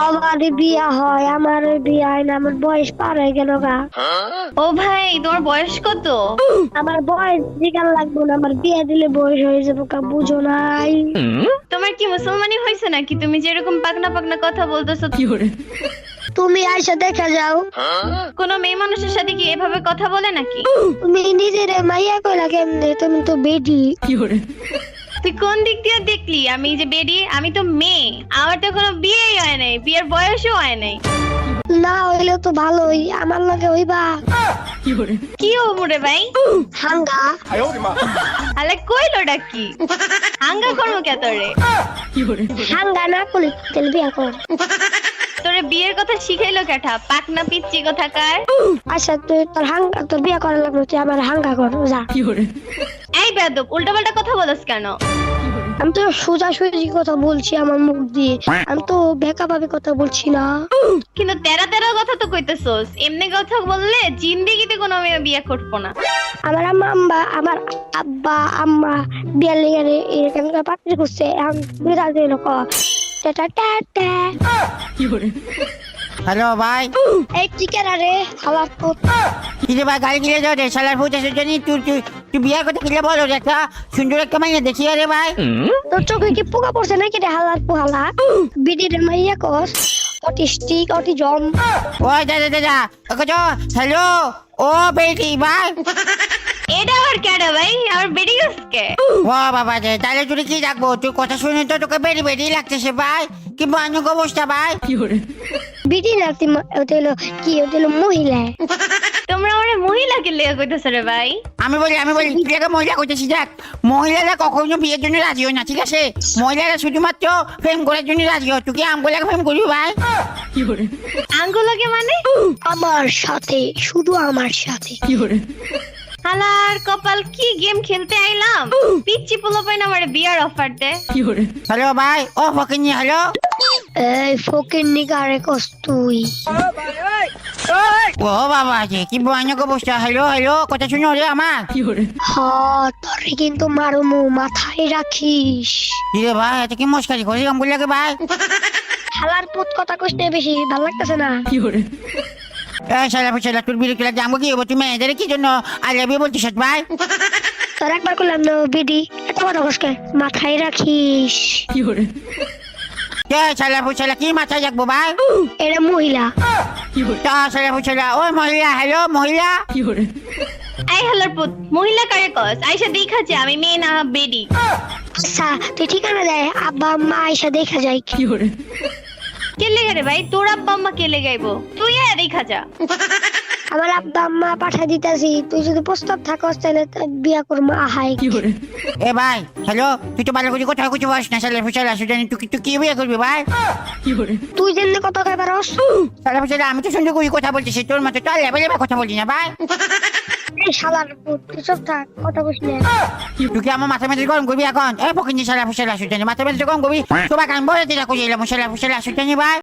আমার বিয়া হয়, আমার বিয়া হয় না, আমার বয়স পার হয়ে গেল গা। ও ভাই, তোমার বয়স কত? আমার বয়স জিগার লাগবে না, আমার বিয়া দিলে বয়স হয়ে যাবো কা, বুঝো নাই? তোমার কি মুসলমানি হয়েছে নাকি? তুমি যেরকম পাকনা পাকনা কথা বলতেছো। তুমি আইসা দেখা যাও। কোন মেয়ে মানুষের সাথে কি এভাবে কথা বলে নাকি? তুমি নিজের মাইয়া কইলা কেমনে? তুমি তো বেডি। তুই কোন দিক দিয়ে দেখলি আমি যে বেডি? আমি তো মেয়ে, আমার তো কোনো বিয়েই হয় নাই, বিয়ের বয়সও হয় নাই। না হইলে তো ভালোই, আমার লগে হইবা। কি হবো রে ভাই? হাঙ্গা। আলে কইলোটা কি? হাঙ্গা করবো কে তোরে? হাঙ্গা না করলে তেল বিয়া কর। তোরে বিয়ের কথা শিখাইলো কেটা? পাকনা পিচ্চি কোথাকার। আচ্ছা তুই তোর হাঙ্গা, তোর বিয়া করার লাগলো, তুই আমার হাঙ্গা কর যা। এই বেয়াদব, উল্টাপাল্টা কথা বলছ কেন? আমি তো সোজা সুজি কথা বলছি আমার মুখ দিয়ে, আমি তো বেকা ভাবে কথা বলছি না। কিন্তু তেরা তেরা কথা তো কইতেছস। এমনি কথা বললে জিন্দেগিতে কোনো মেয়ে বিয়ে করবো না। আমার আমার আব্বা আম্মা বিয়ার লেগে এরকম করে পাত্রী করছে, এখন বিরা দিল ক টাটা টাটা। হ্যালো ভাই, এই টিকেট আরে হালার পুত। কি রে ভাই, গাড়ি কিনে যাও রে শালার ফুট এসে জানি তুই বিয়ে করতে কিনে বলো রে, একটা সুন্দর একটা মাইয়া দেখি রে ভাই। তোর চোখে কি পোকা পড়ছে নাকি রে হালার পোহালা? বিডির মাইয়া কস অটিস্টিক অটিজম। ওই দাদা হ্যালো, ও বেটি ভাই। এটা আবার কেডা ভাই? আমার বেডি গেছে। ও বাবা রে, তাহলে তুই কি ডাকবো? তুই কথা শুনে তো তোকে বেরি বেরি লাগতেছে ভাই। কি ভয়ানক অবস্থা ভাই। বিডি না তুই, ওটা হলো কি, ওটা হলো মহিলা। তোমরা আমারে মহিলাকে লেগে কইতেছ রে ভাই। আমি বলি তুই আগে মহিলা করতেছি। দেখ, মহিলারা কখনো বিয়ের জন্য রাজি হয় না, ঠিক আছে? মহিলারা শুধুমাত্র প্রেম করার জন্য রাজি হয়। তুই কি আমগুলাকে প্রেম করবি ভাই? আঙ্গুলকে মানে? আমার সাথে, শুধু আমার সাথে। হালার কপাল, কি গেম খেলতে আইলাম? পিচ্চি পোলা পাইন আমারে বিয়ার অফার দে। হ্যালো ভাই, ও ফকিনি হ্যালো। এই ফকির নিগারে কস তুই। ও বাবা রে, কি ভয়ানক অবস্থা। হ্যালো, কথা শুনো রে আমার। হ, তোরে কিন্তু মারুমু, মাথায় রাখিস। কি রে ভাই, এত কি মস্কারি করিস আমগুলাকে ভাই? হালার পুত কথা কইস না বেশি, ভাল লাগতেছে না। শালা তোর বিরক্ত লাগছে। আমাকে কি হবো? তুমি এদের কি জন্য আই লাভ ইউ বলছিস ভাই? তোর একবার করলাম না বিডি, এত কথা কসকে, মাথায় রাখিস। শালা কি মাথায় রাখবো ভাই? এটা মহিলা। শালা ওই মহিলা, হ্যালো মহিলা। এই হালার পুত, মহিলা কারে কস? আইসা দেখাছে আমি মেয়ে না বেডি। আচ্ছা তুই ঠিকানা দেয়, আব্বা আম্মা আইসা দেখা যায়। কে লেগে রে ভাই? তোর আব্বা আম্মা কে লেগাইবো? তুই আর দেখা যা। আমার আব্বা আম্মা পাঠা দিতাছি, তুই যদি প্রস্তাব থাকস তাহলে বিয়া করবো। আহাই এ ভাই, হ্যালো, তুই তো ভালো করে কথা কিছু বস না। শালা সুজানি তুই কি বিয়ে করবি ভাই? তুই যেন কথা কই পারস। শালা আমি তো সুন্দর করে কথা বলতেছি, তোর মতো তো লেভেলে কথা বলছি না ভাই। এই শালার পুত, তুই চুপ থাক, কথা কইস না। তুই কি আমার মাথা মেঝে গরম করবি এখন? এই ফকিনি শালা সুজানি মাথা মেঝে গরম করবি? তোমাকে আমি বলে দিলা কইলাম শালা সুজানি ভাই।